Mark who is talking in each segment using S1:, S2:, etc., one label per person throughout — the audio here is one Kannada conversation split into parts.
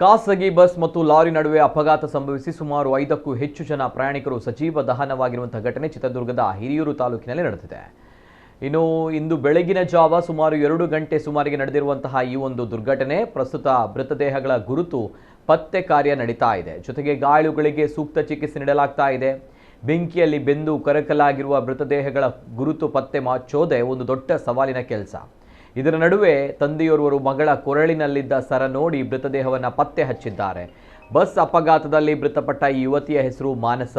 S1: ಖಾಸಗಿ ಬಸ್ ಮತ್ತು ಲಾರಿ ನಡುವೆ ಅಪಘಾತ ಸಂಭವಿಸಿ ಸುಮಾರು 5ಕ್ಕೂ ಹೆಚ್ಚು ಜನ ಪ್ರಯಾಣಿಕರು ಸಜೀವ ದಹನವಾಗಿರುವಂತಹ ಘಟನೆ ಚಿತ್ರದುರ್ಗದ ಹಿರಿಯೂರು ತಾಲೂಕಿನಲ್ಲಿ ನಡೆದಿದೆ. ಇಂದು ಬೆಳಗಿನ ಜಾವ ಸುಮಾರು 2 ಗಂಟೆ ಸುಮಾರಿಗೆ ನಡೆದಿರುವಂತಹ ಈ ಒಂದು ದುರ್ಘಟನೆ ಪ್ರಸ್ತುತ ಮೃತದೇಹಗಳ ಗುರುತು ಪತ್ತೆ ಕಾರ್ಯ ನಡೀತಾ ಇದೆ. ಜೊತೆಗೆ ಗಾಯಾಳುಗಳಿಗೆ ಸೂಕ್ತ ಚಿಕಿತ್ಸೆ ನೀಡಲಾಗ್ತಾ ಇದೆ. ಬೆಂಕಿಯಲ್ಲಿ ಬೆಂದು ಕರಕಲಾಗಿರುವ ಮೃತದೇಹಗಳ ಗುರುತು ಪತ್ತೆ ಮಾಡೋದೇ ಒಂದು ದೊಡ್ಡ ಸವಾಲಿನ ಕೆಲಸ. ಇದರ ನಡುವೆ ತಂದೆಯೋರ್ವರು ಮಗಳ ಕೊರಳಿನಲ್ಲಿದ್ದ ಸರ ನೋಡಿ ಮೃತದೇಹವನ್ನು ಪತ್ತೆ ಹಚ್ಚಿದ್ದಾರೆ. ಬಸ್ ಅಪಘಾತದಲ್ಲಿ ಮೃತಪಟ್ಟ ಈ ಯುವತಿಯ ಹೆಸರು ಮಾನಸ.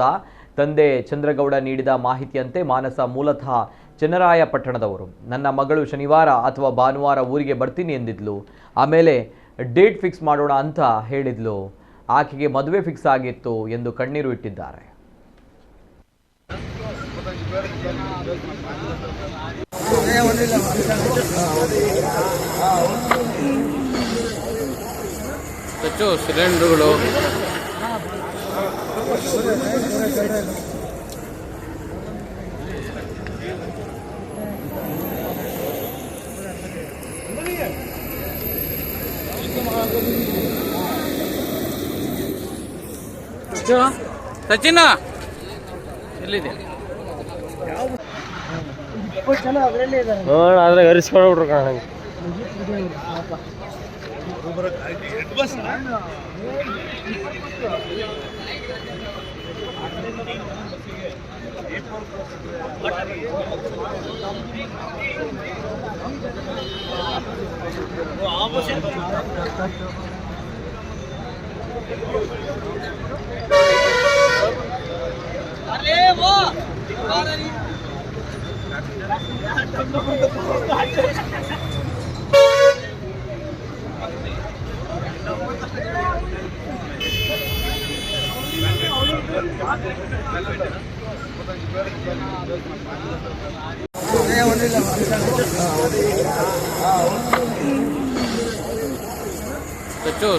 S1: ತಂದೆ ಚಂದ್ರಗೌಡ ನೀಡಿದ ಮಾಹಿತಿಯಂತೆ ಮಾನಸ ಮೂಲತಃ ಚನ್ನರಾಯಪಟ್ಟಣದವರು. ನನ್ನ ಮಗಳು ಶನಿವಾರ ಅಥವಾ ಭಾನುವಾರ ಊರಿಗೆ ಬರ್ತೀನಿ ಎಂದಿದ್ಲು. ಆಮೇಲೆ ಡೇಟ್ ಫಿಕ್ಸ್ ಮಾಡೋಣ ಅಂತ ಹೇಳಿದ್ಲು. ಆಕೆಗೆ ಮದುವೆ ಫಿಕ್ಸ್ ಆಗಿತ್ತು ಎಂದು ಕಣ್ಣೀರು ಇಟ್ಟಿದ್ದಾರೆ.
S2: ಸಿಲಿಂಡರ್ಗಳು ಸಚಿನ ಎಲ್ಲಿದೆ
S3: ಅದ್ರಾಗ ಹರಿಸ್ಕೊಂಡ್ಬಿಟ್ರು ಕಾಣಂಗೆ.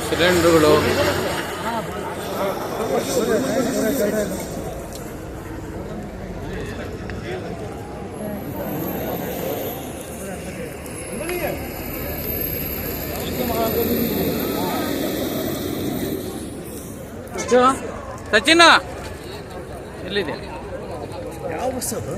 S2: ಸಿಲಿಂಡರ್ಗಳು ಸಚಿನ ಎಲ್ಲಿದೆ
S3: ಯಾವ ಬಸ್ ಅದು?